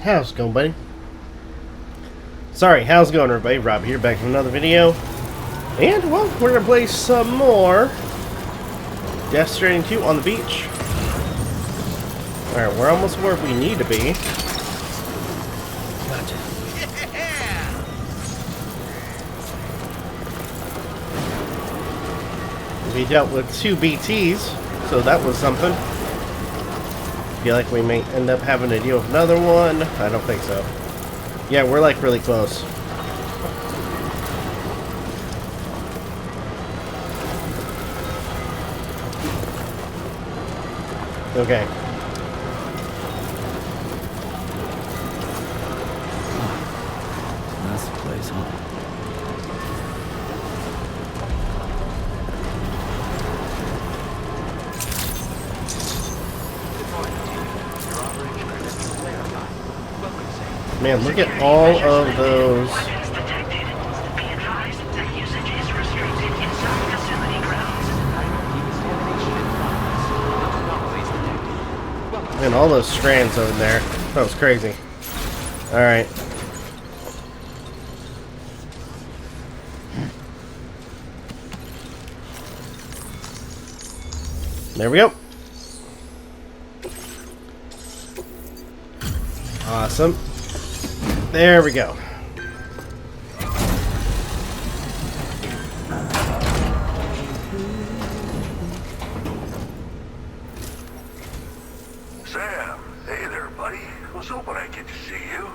How's it going, buddy? Sorry, how's it going, everybody? Rob here, back with another video. And, well, we're gonna play some more Death Stranding 2 on the beach. Alright, we're almost where we need to be. Gotcha. We dealt with 2 BTs, so that was something. Feel like we may end up having to deal with another one. I don't think so. Yeah, we're like really close. Okay. That's the place, huh? Man, look at all of those. Man, all those strands over there. That was crazy. Alright. There we go. Awesome. There we go. Sam, hey there, buddy. I was hoping I'd get to see you.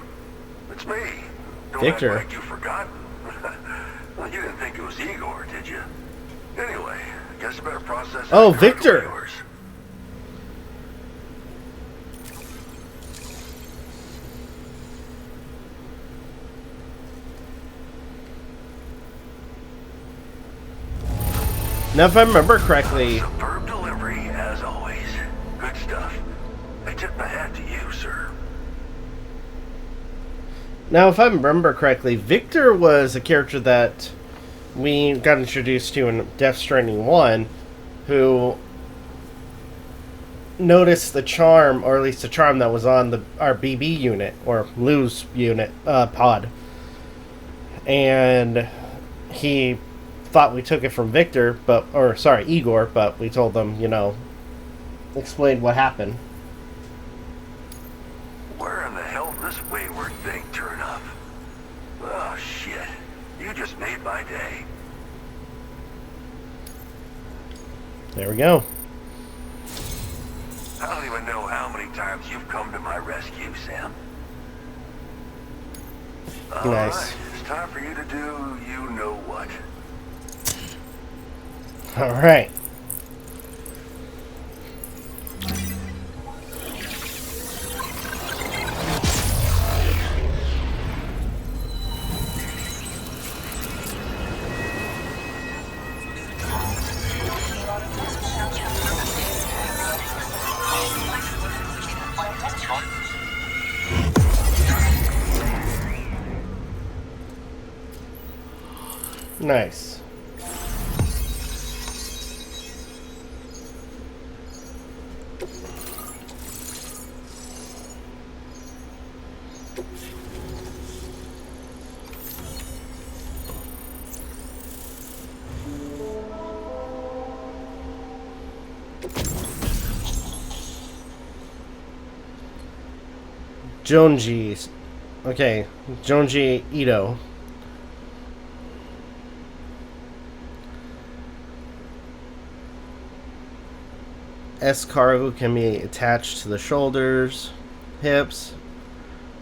It's me. Don't Victor. act like you've forgotten. Well, you didn't think it was Igor, did you? Anyway, I guess I better process. Oh, that cargo Victor. of yours. Now, if I remember correctly, Superb delivery, as always. Good stuff. I tip my hat to you, sir. Victor was a character that we got introduced to in Death Stranding 1, who noticed the charm, or at least the charm that was on our BB unit, or Lou's unit, pod. And he thought we took it from Victor, Igor, but we told them, explained what happened. Where in the hell did this wayward thing turn up? Oh, shit. You just made my day. There we go. I don't even know how many times you've come to my rescue, Sam. Nice. All right, it's time for you to do you-know-what. Alright. Nice. Jonji's. Okay, Jonji Ito. S cargo can be attached to the shoulders, hips.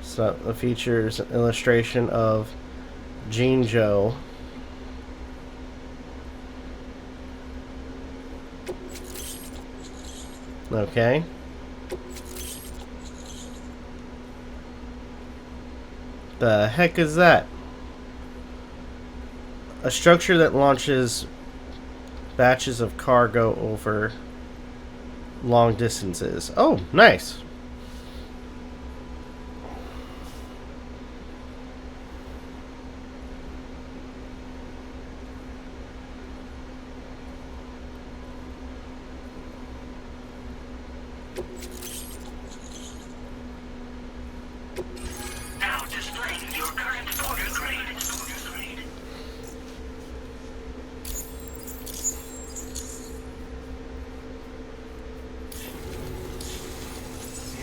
So the features an illustration of Jinjo. Okay. The heck is that? A structure that launches batches of cargo over long distances. Oh, nice.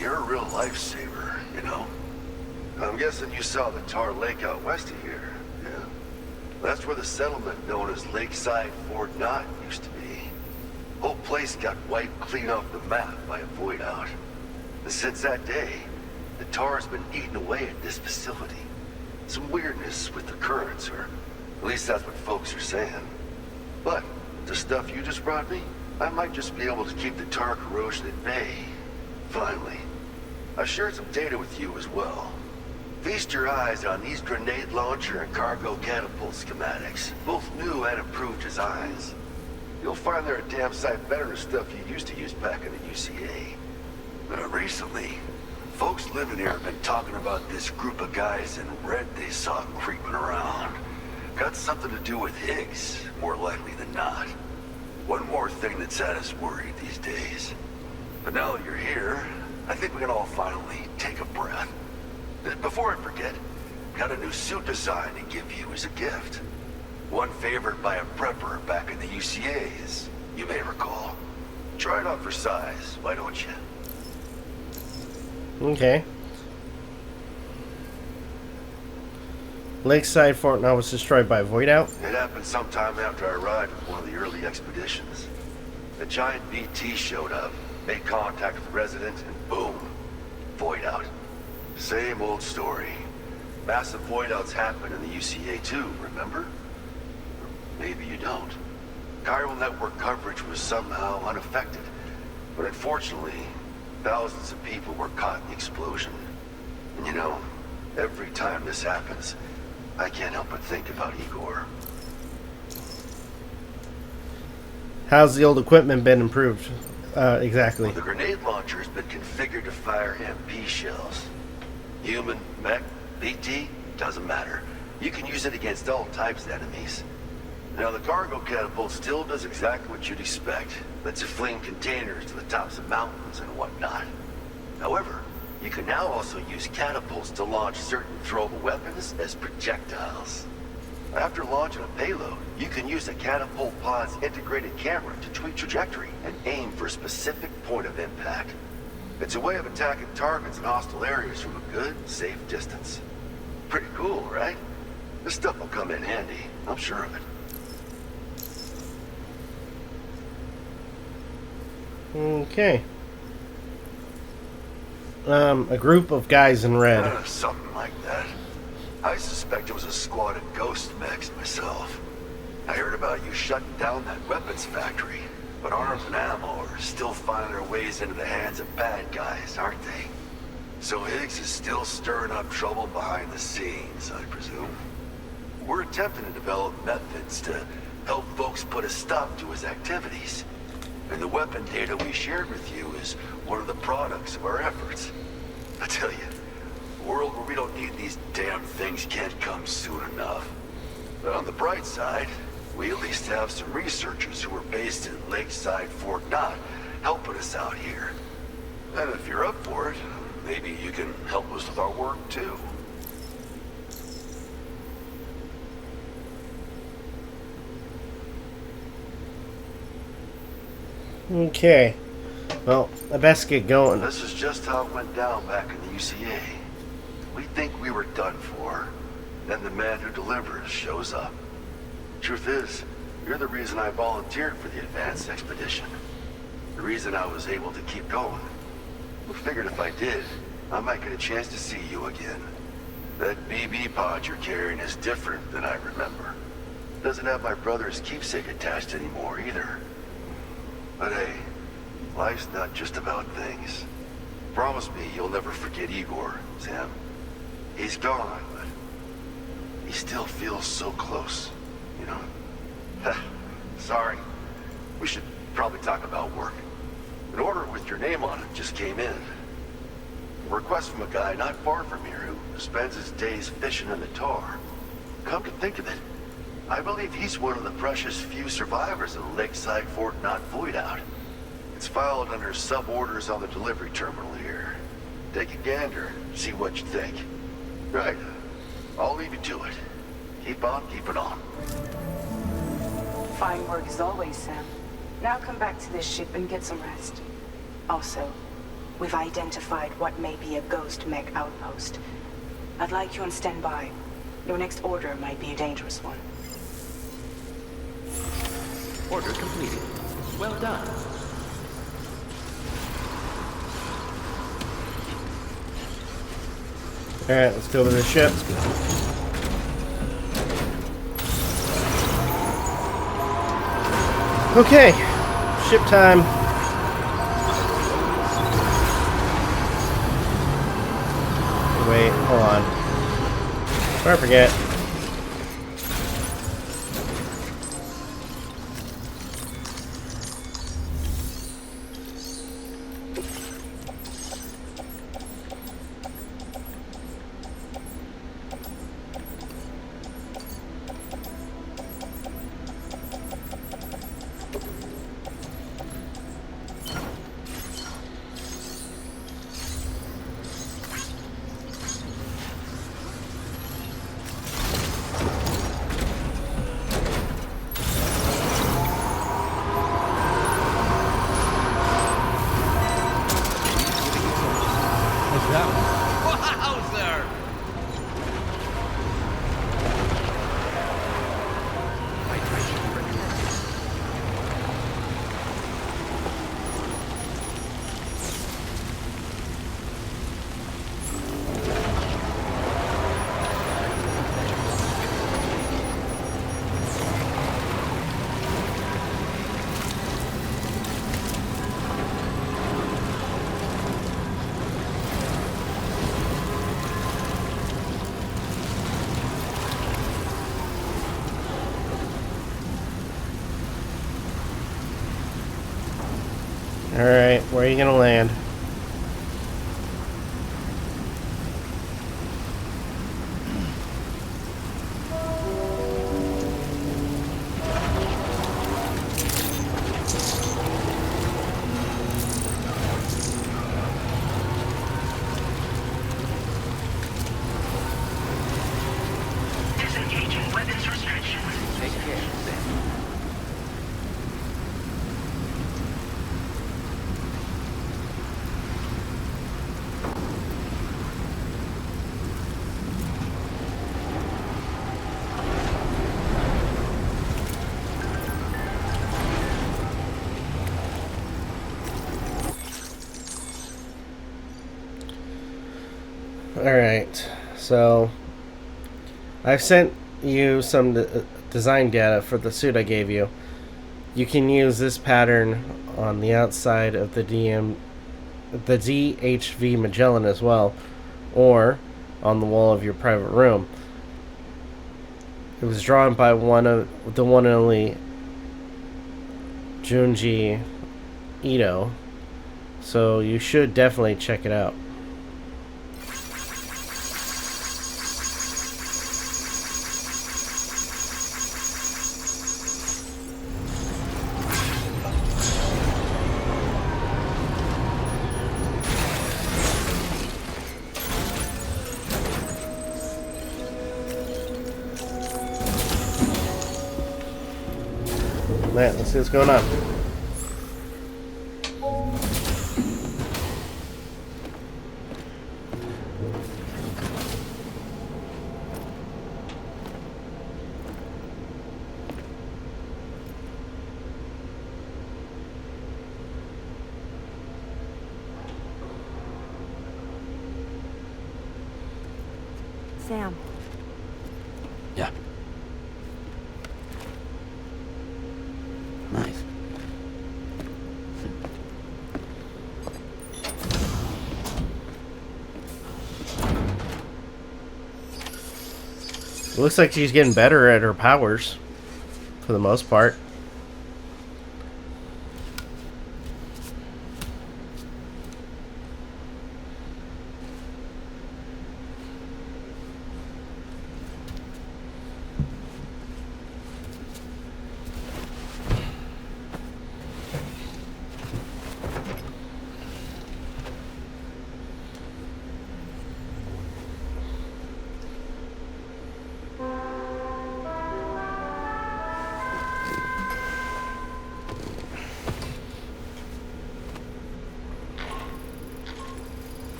you're a real lifesaver, you know? I'm guessing you saw the tar lake out west of here, yeah? That's where the settlement known as Lakeside Fort Knott used to be. Whole place got wiped clean off the map by a void out. And since that day, the tar's been eating away at this facility. Some weirdness with the currents, or at least that's what folks are saying. But the stuff you just brought me, I might just be able to keep the tar corrosion at bay. Finally. I shared some data with you as well. Feast your eyes on these grenade launcher and cargo catapult schematics, both new and improved designs. You'll find they're a damn sight better than stuff you used to use back in the UCA. Recently, folks living here have been talking about this group of guys in red they saw creeping around. Got something to do with Higgs, more likely than not. One more thing that's had us worried these days. But now that you're here, I think we can all finally take a breath. Before I forget, got a new suit design to give you as a gift. One favored by a prepper back in the UCA, as you may recall. Try it on for size, why don't you? Okay. Lakeside Fort Knott was destroyed by a void out. It happened sometime after I arrived with one of the early expeditions. A giant BT showed up, made contact with the resident, and boom, void out. Same old story. Massive void outs happen in the UCA too, remember? Maybe you don't. Chiral network coverage was somehow unaffected, but unfortunately, thousands of people were caught in the explosion. And you know, every time this happens, I can't help but think about Igor. How's the old equipment been improved? Exactly. Well, the grenade launcher has been configured to fire MP shells. Human, mech, BT, doesn't matter. You can use it against all types of enemies. Now the cargo catapult still does exactly what you'd expect. Lets you fling containers to the tops of mountains and whatnot. However, you can now also use catapults to launch certain throwable weapons as projectiles. After launching a payload, you can use a catapult pod's integrated camera to tweak trajectory and aim for a specific point of impact. It's a way of attacking targets in hostile areas from a good, safe distance. Pretty cool, right? This stuff will come in handy, I'm sure of it. Okay. A group of guys in red. Something like that. I suspect it was a squad of ghost mechs myself. I heard about you shutting down that weapons factory, but arms and ammo are still finding their ways into the hands of bad guys, aren't they? So Higgs is still stirring up trouble behind the scenes, I presume. We're attempting to develop methods to help folks put a stop to his activities. And the weapon data we shared with you is one of the products of our efforts. I tell you, a world where we don't need these damn things can't come soon enough. But on the bright side, we at least have some researchers who are based in Lakeside Fort Knott helping us out here. And if you're up for it, maybe you can help us with our work too. Okay. Well, I best get going. This is just how it went down back in the UCA. We think we were done for. Then the man who delivers shows up. Truth is, you're the reason I volunteered for the advanced expedition. The reason I was able to keep going. I figured if I did, I might get a chance to see you again. That BB pod you're carrying is different than I remember. Doesn't have my brother's keepsake attached anymore either. But hey, life's not just about things. Promise me you'll never forget Igor, Sam. He's gone, but he still feels so close, you know? Sorry. We should probably talk about work. An order with your name on it just came in. A request from a guy not far from here who spends his days fishing in the tar. Come to think of it, I believe he's one of the precious few survivors of the Lakeside Fort Knott void out. It's filed under sub-orders on the delivery terminal here. Take a gander, see what you think. Right. I'll leave you to it. Keep on keeping on. Fine work as always, Sam. Now come back to this ship and get some rest. Also, We've identified what may be a ghost mech outpost. I'd like you on standby. Your next order might be a dangerous one. Order completed. Well done. Alright, let's go to the ship. Okay, ship time. Wait, hold on. Before I forget. Alright, where are you gonna land? Disengaging weapons restrictions. Take care, then. Alright, so I've sent you some design data for the suit I gave you. You can use this pattern on the outside of the DHV Magellan as well, or on the wall of your private room. It was drawn by the one and only Junji Ito, so you should definitely check it out. Alright, let's see what's going on. Sam. Yeah. Nice. Looks like she's getting better at her powers, for the most part.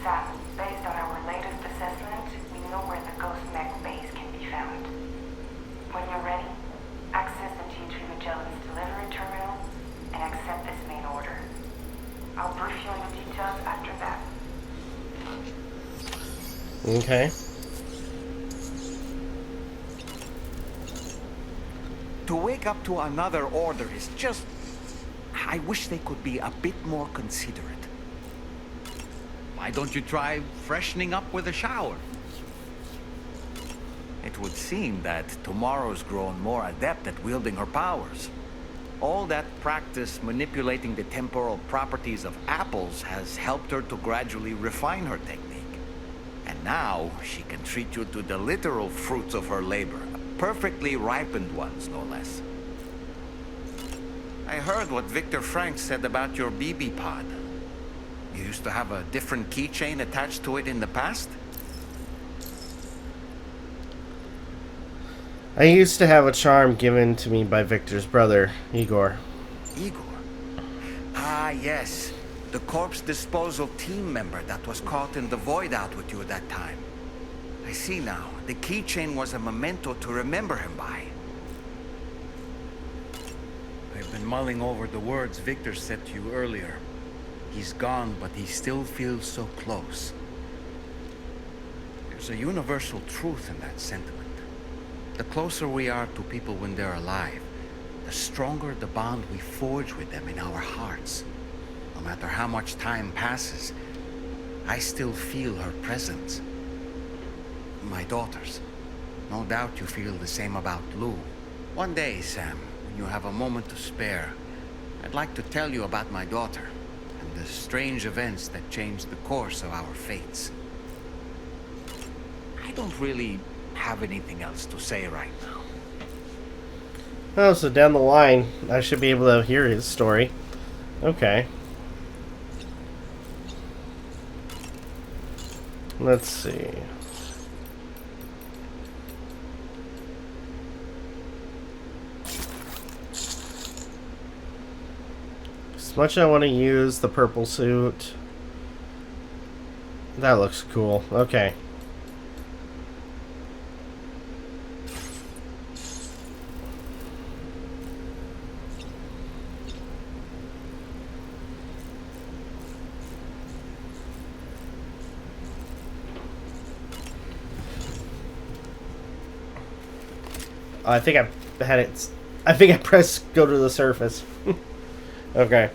Sam, based on our latest assessment, we know where the Ghost Mech base can be found. When you're ready, access the G3 Magellan's delivery terminal and accept this main order. I'll brief you on the details after that. Okay. To wake up to another order is just... I wish they could be a bit more considerate. Why don't you try freshening up with a shower? It would seem that tomorrow's grown more adept at wielding her powers. All that practice manipulating the temporal properties of apples has helped her to gradually refine her technique. And now she can treat you to the literal fruits of her labor. Perfectly ripened ones, no less. I heard what Victor Frank said about your BB pod. You used to have a different keychain attached to it in the past? I used to have a charm given to me by Victor's brother, Igor. Igor? Ah, yes. The corpse disposal team member that was caught in the void out with you that time. I see now. The keychain was a memento to remember him by. I've been mulling over the words Victor said to you earlier. He's gone, but he still feels so close. There's a universal truth in that sentiment. The closer we are to people when they're alive, the stronger the bond we forge with them in our hearts. No matter how much time passes, I still feel her presence. My daughters. No doubt you feel the same about Lou. One day, Sam, when you have a moment to spare, I'd like to tell you about my daughter and the strange events that changed the course of our fates. I don't really have anything else to say right now. Oh, so down the line, I should be able to hear his story. Okay. Let's see. As much as I want to use the purple suit. That looks cool. Okay. I think I had it. I think I pressed go to the surface. Okay.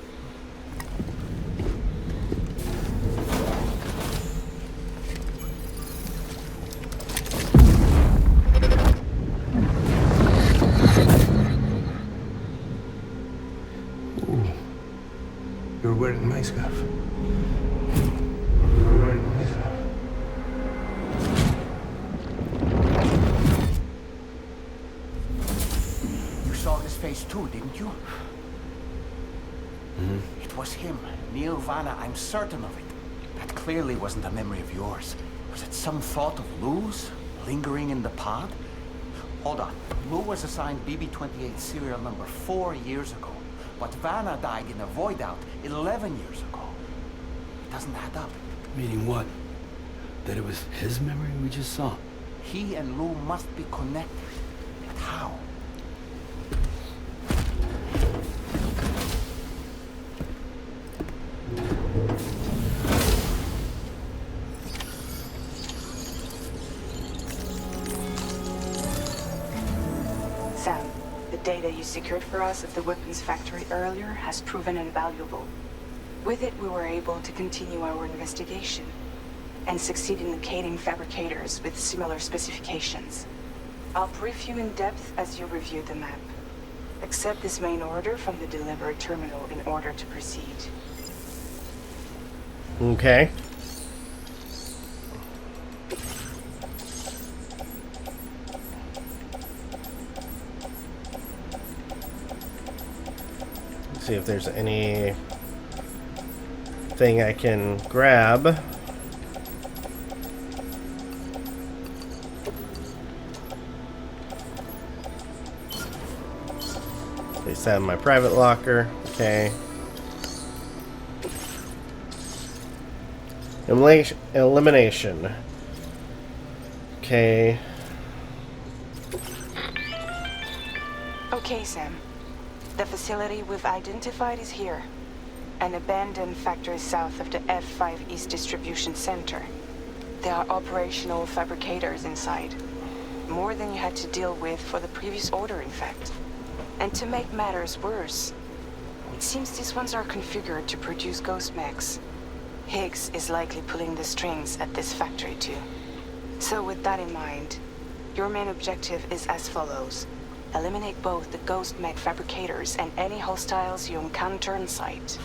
Ooh. You're wearing my scarf. You're wearing my scarf. Saw his face too, didn't you? Mm-hmm. It was him, Neil Vanna, I'm certain of it. That clearly wasn't a memory of yours. Was it some thought of Lou's, lingering in the pod? Hold on. Lou was assigned BB-28 serial number 4 years ago, but Vanna died in a void out 11 years ago. It doesn't add up. Meaning what? That it was his memory we just saw? He and Lou must be connected. But how? Sam, the data you secured for us at the weapons factory earlier has proven invaluable. With it, we were able to continue our investigation and succeed in locating fabricators with similar specifications. I'll brief you in depth as you review the map. Accept this main order from the delivery terminal in order to proceed. Okay. Let's see if there's any thing I can grab. Place that in my private locker. Okay. Elimination. Okay. Okay, Sam. The facility we've identified is here. An abandoned factory south of the F5 East Distribution Center. There are operational fabricators inside. More than you had to deal with for the previous order, in fact. And to make matters worse, it seems these ones are configured to produce ghost mechs. Higgs is likely pulling the strings at this factory too. So with that in mind, your main objective is as follows. Eliminate both the ghost mech fabricators and any hostiles you encounter on site.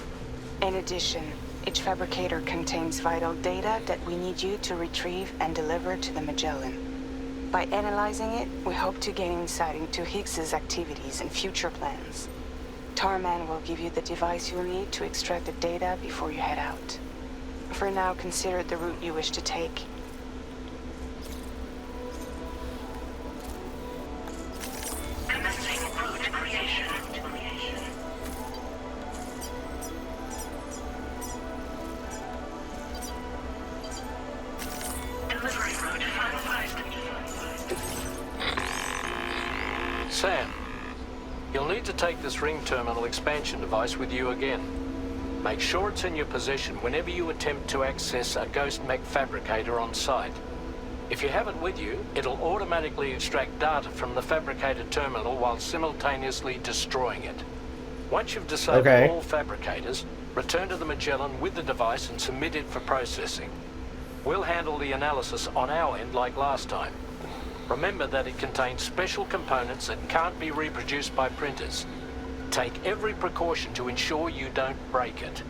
In addition, each fabricator contains vital data that we need you to retrieve and deliver to the Magellan. By analyzing it, we hope to gain insight into Higgs's activities and future plans. Tarman will give you the device you'll need to extract the data before you head out. For now, consider the route you wish to take. Sam, you'll need to take this ring terminal expansion device with you again. Make sure it's in your possession whenever you attempt to access a ghost mech fabricator on site. If you have it with you, it'll automatically extract data from the fabricated terminal while simultaneously destroying it. Once you've disabled all fabricators, return to the Magellan with the device and submit it for processing. We'll handle the analysis on our end like last time. Remember that it contains special components that can't be reproduced by printers. Take every precaution to ensure you don't break it.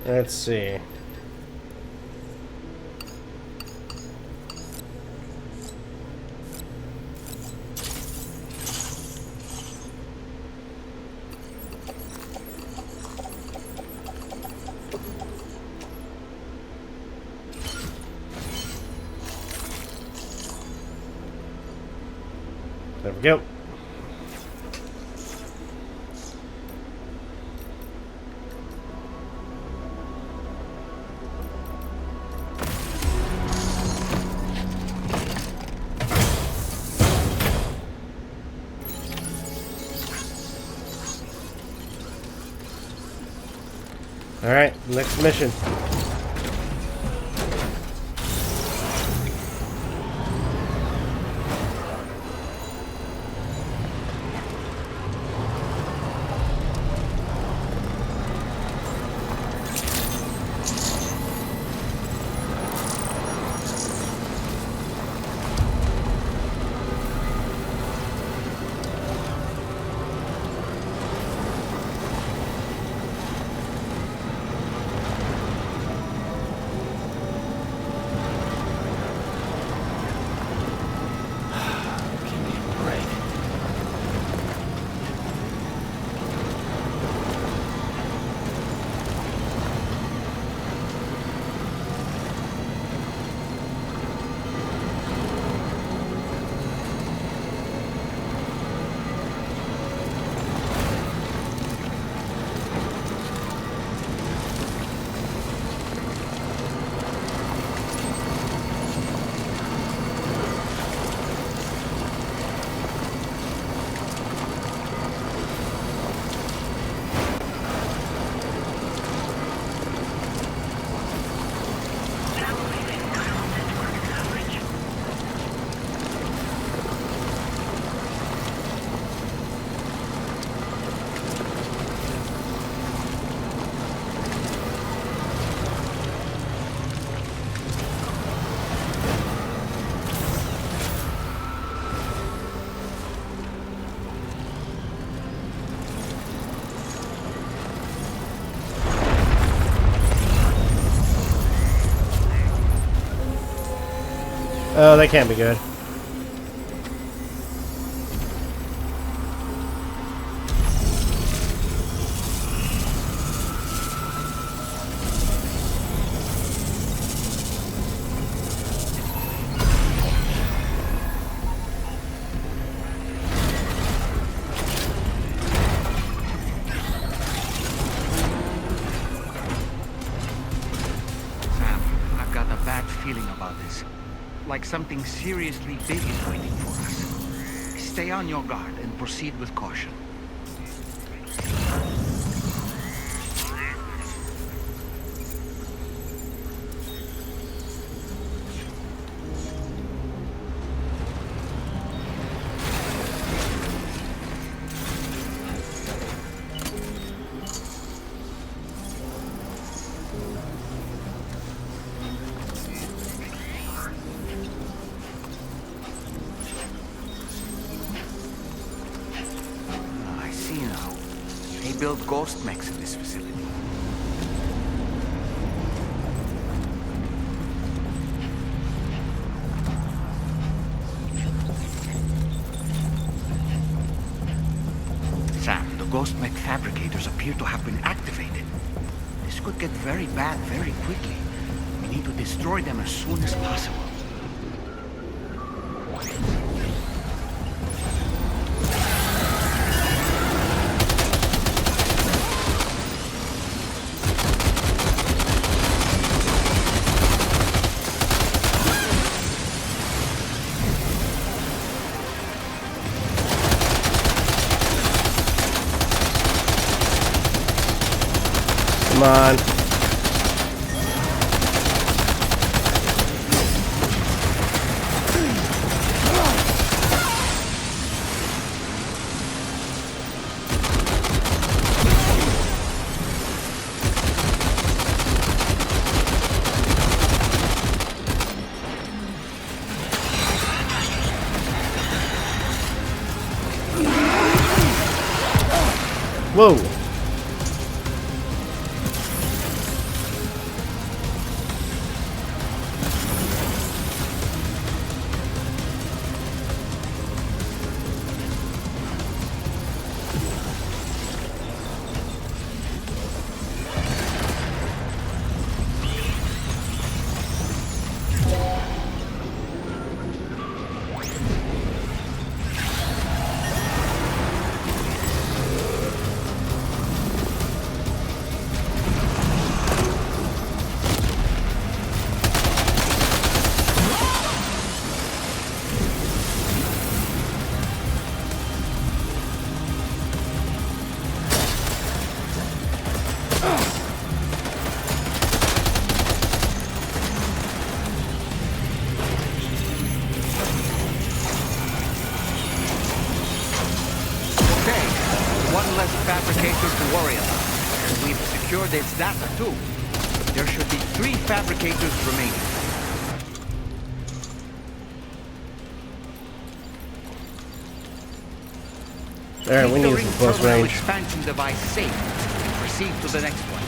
Let's see. There we go. Alright, next mission. Oh, that can't be good. Sam, I've got a bad feeling about this. Like something seriously big is waiting for us. Stay on your guard and proceed with caution. Build ghost mechs in this facility. Sam, the ghost mech fabricators appear to have been activated. This could get very bad very quickly. We need to destroy them as soon as possible. Come on. Whoa. secured its data too. There should be 3 fabricators remaining. Alright, we Keep need the some ring close terminal range. expansion device safe and proceed to the next one.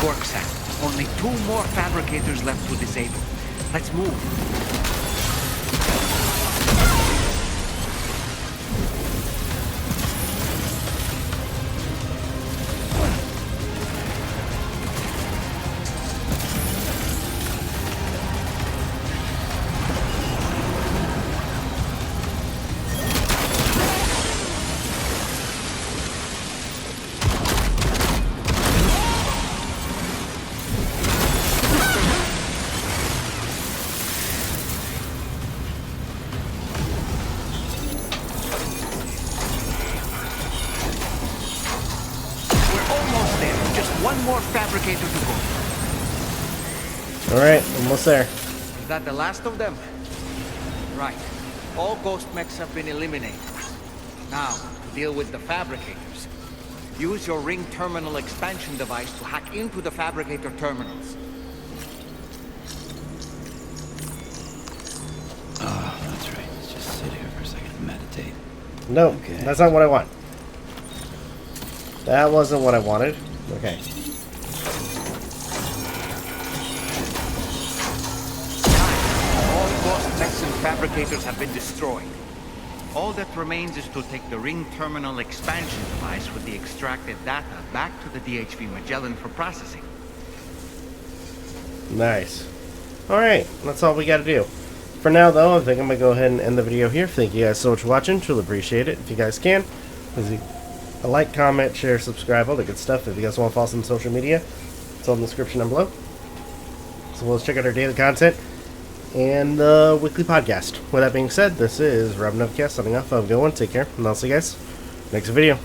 Work, Sam. Only 2 more fabricators left to disable. Let's move. One more fabricator to go. Alright, almost there. Is that the last of them? Right. All ghost mechs have been eliminated. Now, to deal with the fabricators. Use your ring terminal expansion device to hack into the fabricator terminals. Oh, that's right. Let's just sit here for a second and meditate. No, Okay. that's not what I want. That wasn't what I wanted. Okay. All ghost mechs and fabricators have been destroyed. All that remains is to take the ring terminal expansion device with the extracted data back to the DHV Magellan for processing. Nice. Alright, that's all we gotta do. For now, though, I think I'm gonna go ahead and end the video here. Thank you guys so much for watching. Truly appreciate it. If you guys can, please a like, comment, share, subscribe, all the good stuff. If you guys want to follow us on social media, it's all in the description down below. So let's check out our daily content and the weekly podcast. With that being said, this is Novakast signing off. Have a good one. Take care, and I'll see you guys next video.